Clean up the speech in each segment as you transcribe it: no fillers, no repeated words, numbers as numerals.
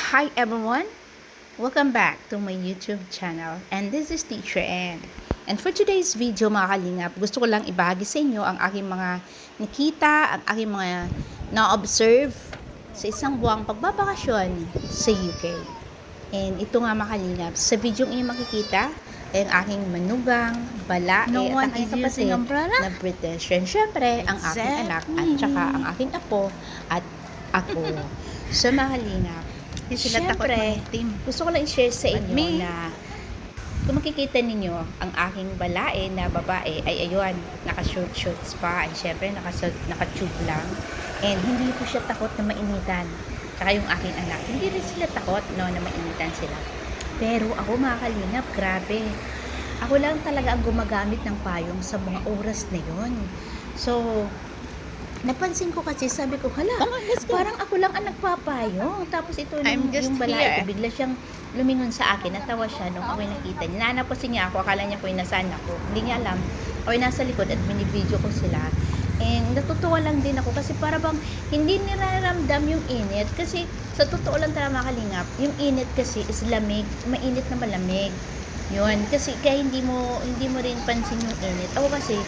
Hi everyone! Welcome back to my YouTube channel and this is Teacher Ann. And for today's video mga kalingap, gusto ko lang ibahagi sa inyo ang aking mga nakita, ang aking mga na-observe sa isang buwang pagbabakasyon sa UK. And ito nga mga kalingap, sa video inyo makikita ay ang aking manugang, balae at aking kapatid na British. And syempre, ang aking anak at saka ang aking apo at ako. So mga kalingap, siyempre, gusto ko lang i-share sa inyo na kung makikita ninyo ang aking balae na babae ay ayun, naka-shorts pa ay syempre naka-tube lang and hindi po siya takot na mainitan. Tsaka yung aking anak, hindi rin sila takot no, na mainitan sila. Pero ako mga kalingap, grabe. Ako lang talaga ang gumagamit ng payong sa mga oras na yun. So, napansin ko kasi, sabi ko, hala, parang ako lang ang nagpapayong. Tapos ito yung balae ko, bigla siyang lumingon sa akin, natawa siya nung ako'y nakita niya. Nanapasin niya ako, akala niya ako'y nasaan ako. Hindi niya alam, ako'y nasa likod at binibideo ko sila. And natutuwa lang din ako kasi para bang hindi niraramdam yung init. Kasi sa totoo lang talaga mga kalingap, yung init kasi is lamig, mainit na malamig. Yun, kasi kaya hindi mo rin pansin yung init. Ako kasi,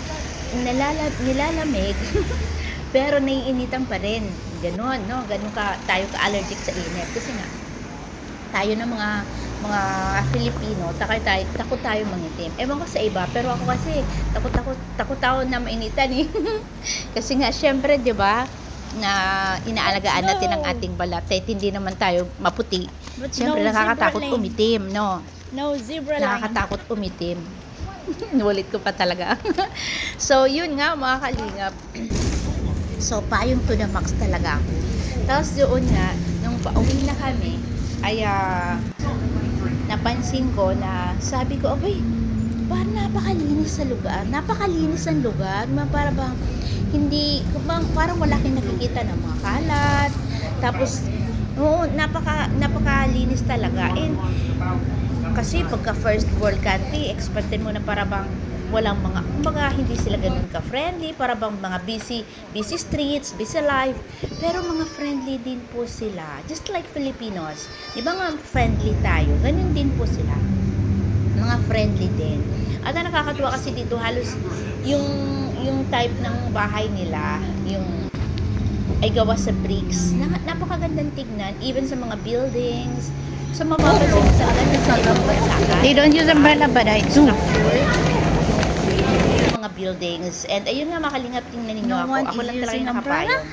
nilalamig. Pero naiinitan pa rin. Ganon, no? Ganon tayo ka-allergic sa init. Kasi nga, tayo na mga Filipino, takot tayo mangitim. Ewan ko sa iba, pero ako kasi, takot ako na mainitan eh. Kasi nga, syempre, di ba, na inaalagaan natin ang ating balat. Kahit hindi naman tayo maputi. Syempre, nakakatakot umitim, no? No zebra line. Nakakatakot umitim. Nulit ko pa talaga. So, yun nga, mga kalingap. So, payong to the max talaga ako. Tapos doon nga, nung pauwi na kami, ay napansin ko na sabi ko, abay, parang napakalinis sa lugar. Napakalinis ang lugar. Para bang, hindi, parang wala kang nakikita ng mga kalat. Tapos, oo, napakalinis talaga. And, kasi pagka first world country, expected mo na para bang walang mga hindi sila ganun ka-friendly, para bang mga busy streets, busy life, pero mga friendly din po sila, just like Filipinos. Di ba nga friendly tayo? Ganun din po sila. Mga friendly din. At ang nakakatuwa kasi dito, halos yung type ng bahay nila, yung ay gawa sa bricks. Napakagandang tignan, even sa mga buildings. So, mapapansin sa ganda sa ibang bansa. They don't use umbrella, but I do. Mga buildings. And ayun nga, makalingap tingnan ninyo No one ako. Ako is lang talaga using yung nakapayong.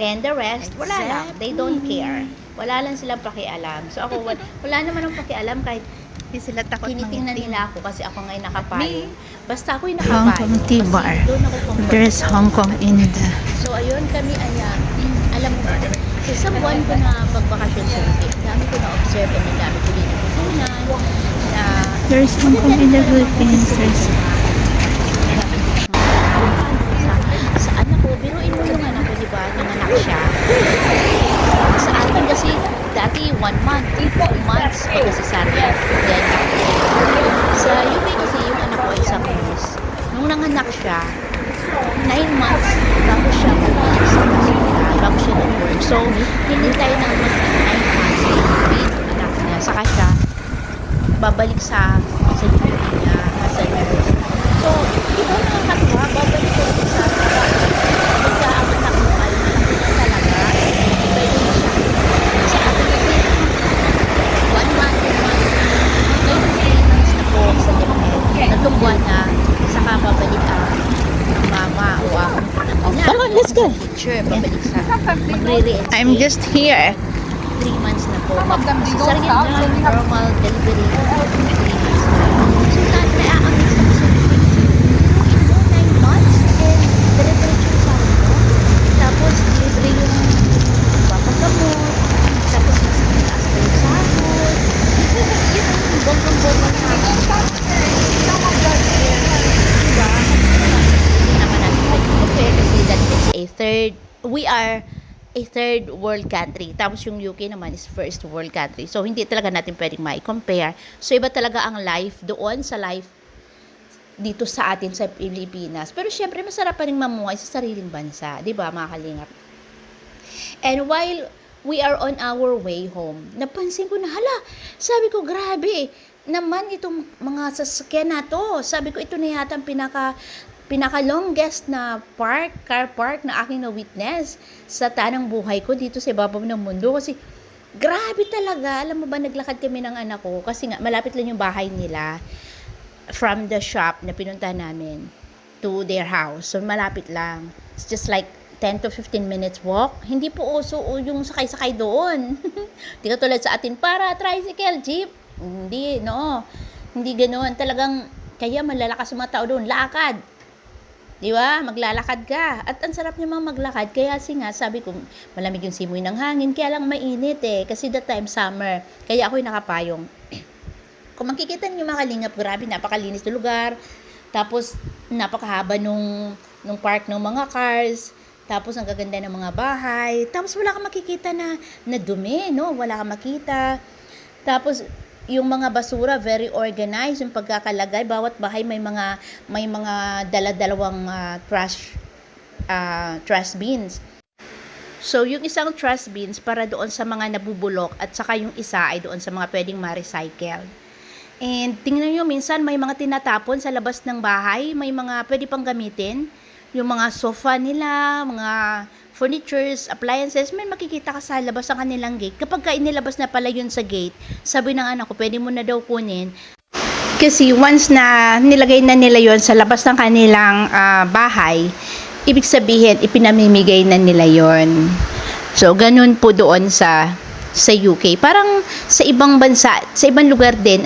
And the rest, wala lang. They don't care. Wala lang silang pakialam. So ako, wala naman ang pakialam kahit Hindi sila takot tinitingnan mangitim. nila ako kasi ako ngayon nakapayong. Basta ako'y Hong nakapayong. Kong Tea Kasi Bar. doon ako comfortable. There's Hong Kong in the... So ayun, kami ay, alam mo ba, sa isang buwan ko na pagbakasyon sa UK, dami ko na-observe and dami ko din natutunan na There's Hong Kong in the Philippines. There's... sa anak ko, biruin mo yung anak ko, di ba? Nanganak siya. Sa atin kasi, dati 1 month, 2 months, pagkasasarya. Then, sa UK kasi, yung anak ko ay isang months. Nung nanganak siya, 9 months, bago siya bumalik sa hospital, bago siya nag-work. So, hindi tayo ng 9 months, with anak niya. Saka siya, babalik sa duty niya, sa nurse. So, di ba nakakatuwa, babalik ko sa pagka ang anak mo ay malaki na talaga, iba yun siya. Sa atin kasi, 1 month, 2 months, ngayon 3 months na po sa Japan, 3 buwan na, saka babalik ang mama o ang ina. Come on, let's go. Teacher, babalik sa magre-reinstate. I'm just here. 3 months na po. Cesarean na, normal delivery. 3 months na. So, nai-aamit sa kasi in 9 months and dire-diretso yung sabi ko. Tapos, libre yung papagamot. Tapos, mas mataas pa yung sahod. Yun yung bonggang-bonggang sahod. Diba? Hindi naman natin compare kasi that is we are a third world country. Tapos yung UK naman is first world country. So, hindi talaga natin pwedeng ma-compare. So, iba talaga ang life doon sa life dito sa atin sa Pilipinas. Pero, syempre, masarap pa rin mamuhay sa sariling bansa. Diba, mga kalingap? And we are on our way home. Napansin ko na, hala, sabi ko, grabe, naman itong mga sasakyan na to. Sabi ko, ito na yata ang pinaka longest na car park na aking na-witness sa tanang buhay ko dito sa ibabaw ng mundo. Kasi, grabe talaga. Alam mo ba, naglakad kami ng anak ko kasi nga, malapit lang yung bahay nila from the shop na pinunta namin to their house. So, malapit lang. It's just like 10 to 15 minutes walk. Hindi po uso yung sakay-sakay doon. Hindi ka tulad sa atin, para tricycle, jeep. Hindi, no. Hindi ganoon. Talagang, kaya malalakas yung mga tao doon. Lakad. Di ba? Maglalakad ka. At ang sarap niya maglakad. Kaya sabi ko, malamig yung simoy ng hangin. Kaya lang mainit eh. Kasi that time, summer. Kaya ako'y nakapayong. Kung makikita niyo mga kalingap, grabe, napakalinis na lugar. Tapos, napakahaba nung park ng mga cars. Tapos, ang gaganda ng mga bahay. Tapos, wala kang makikita na dumi, no? Wala kang makita. Tapos, yung mga basura, very organized. Yung pagkakalagay, bawat bahay may mga dala-dalawang trash bins. So, yung isang trash bins para doon sa mga nabubulok at saka yung isa ay doon sa mga pwedeng ma-recycle. And tingnan nyo, minsan may mga tinatapon sa labas ng bahay, may mga pwede pang gamitin. Yung mga sofa nila, mga furnitures, appliances, may makikita ka sa labas ng kanilang gate. Kapag inilabas na pala yun sa gate, sabi ng anak ko, pwede mo na daw kunin. Kasi once na nilagay na nila yon sa labas ng kanilang bahay, ibig sabihin, ipinamimigay na nila yon. So, ganun po doon sa UK. Parang sa ibang bansa, sa ibang lugar din,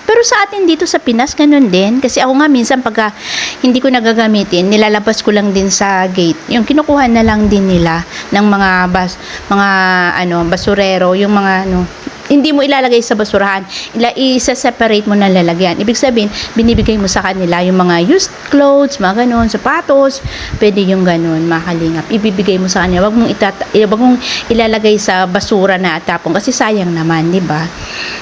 pero sa atin dito sa Pinas, ganun din. Kasi ako nga minsan pagka hindi ko nagagamitin, nilalabas ko lang din sa gate. Yung kinukuha na lang din nila ng mga basurero, yung mga hindi mo ilalagay sa basurahan. Isa-separate mo na lalagyan. Ibig sabihin, binibigay mo sa kanila yung mga used clothes, mga ganun, sapatos, pwede yung ganun, mga kalingap. Ibibigay mo sa kanila. Wag mong ilalagay sa basura na tapong kasi sayang naman, di ba?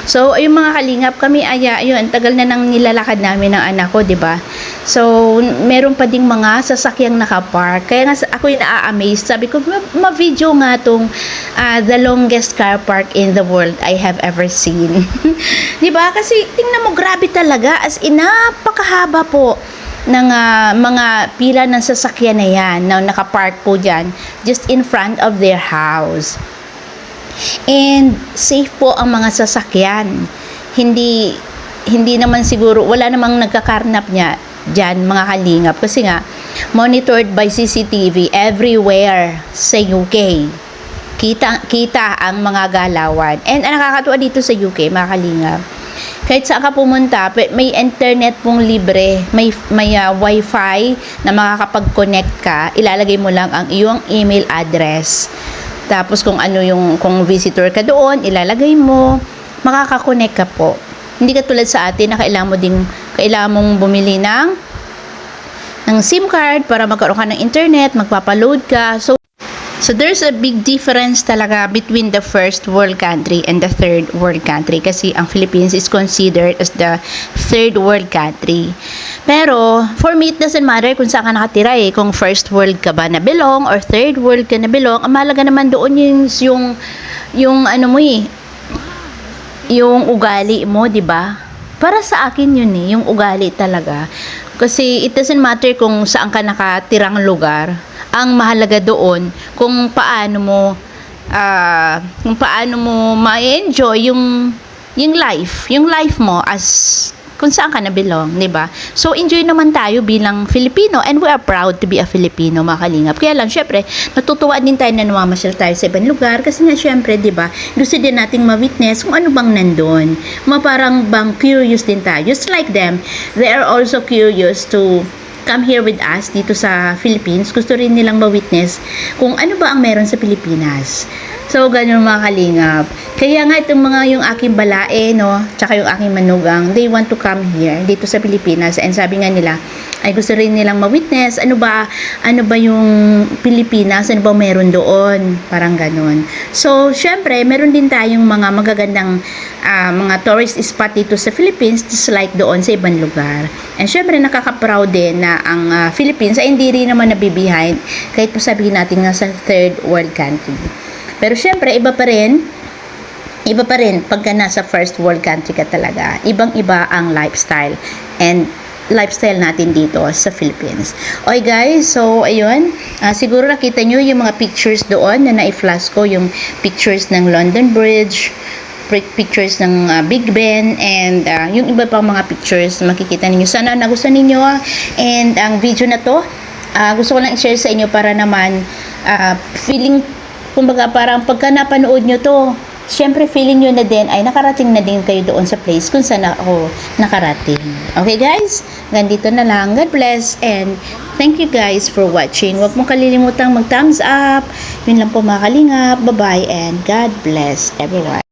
So, yung mga kalingap, kami ayun, tagal na nang nilalakad namin ng anak ko, di ba? So, meron pa ding mga sasakyang nakapark. Kaya nga ako yung na-amaze. Sabi ko, ma-video nga tong the longest car park in the world I have ever seen. Di ba? Kasi tingnan mo, grabe talaga. As in, napakahaba po ng mga pila ng sasakyan na yan na nakapark po dyan just in front of their house. And safe po ang mga sasakyan. Hindi naman siguro, wala namang nagkakarnap niya dyan, mga kalingap. Kasi nga, monitored by CCTV everywhere sa UK. Kita ang mga galawan. And nakakatuwa dito sa UK, mga kalingap. Kahit saan ka pumunta, may internet pong libre, may wifi na makakapag-connect ka, ilalagay mo lang ang iyong email address. Tapos kung visitor ka doon, ilalagay mo, makaka-connect ka po. Hindi ka tulad sa atin na kailangan mong bumili ng SIM card para magkaroon ka ng internet, magpapaload ka. So there's a big difference talaga between the first world country and the third world country kasi ang Philippines is considered as the third world country. Pero for me, it doesn't matter kung saan ka nakatira kung first world ka ba na belong or third world ka na belong. Ang mahalaga naman doon yung ugali mo, 'di ba? Para sa akin yun yung ugali talaga. Kasi it doesn't matter kung saan ka nakatirang lugar. Ang mahalaga doon kung paano mo ma-enjoy yung life mo as kung saan ka na belong, 'di ba? So enjoy naman tayo bilang Filipino and we are proud to be a Filipino, mga kalingap. Kaya lang syempre, natutuwa din tayo na namamasyal tayo sa ibang lugar kasi nga syempre, 'di ba? Gusto din nating ma-witness kung ano bang nandoon. Parang bang curious din tayo. Just like them, they are also curious to come here with us dito sa Philippines. Gusto rin nilang ma-witness kung ano ba ang meron sa Pilipinas. So, ganun mga kalingap. Kaya nga yung aking balae, tsaka yung aking manugang, they want to come here, dito sa Pilipinas. And sabi nga nila, ay gusto rin nilang ma-witness, ano ba yung Pilipinas, ano ba meron doon, parang ganun. So, syempre, meron din tayong mga magagandang mga tourist spot dito sa Philippines, just like doon sa ibang lugar. And syempre, nakaka-proud din na ang Philippines ay hindi rin naman nabibihind, kahit po sabihin natin nga sa third world country. Pero syempre, iba pa rin pagka nasa first world country ka talaga. Ibang-iba ang lifestyle and lifestyle natin dito sa Philippines. Okay guys, so ayun, siguro nakita nyo yung mga pictures doon na na-flash ko, yung pictures ng London Bridge, pictures ng Big Ben, and yung iba pang mga pictures na makikita ninyo. Sana nagustuhan ninyo, and ang video na to, gusto ko lang i-share sa inyo para naman feeling, kumbaga parang pagka napanood nyo to, syempre feeling nyo na din ay nakarating na din kayo doon sa place kung saan ako nakarating. Okay guys, ganito na lang. God bless and thank you guys for watching. Huwag mong kalilimutang mag thumbs up. Yun lang po mga kalingap. Bye bye and God bless everyone.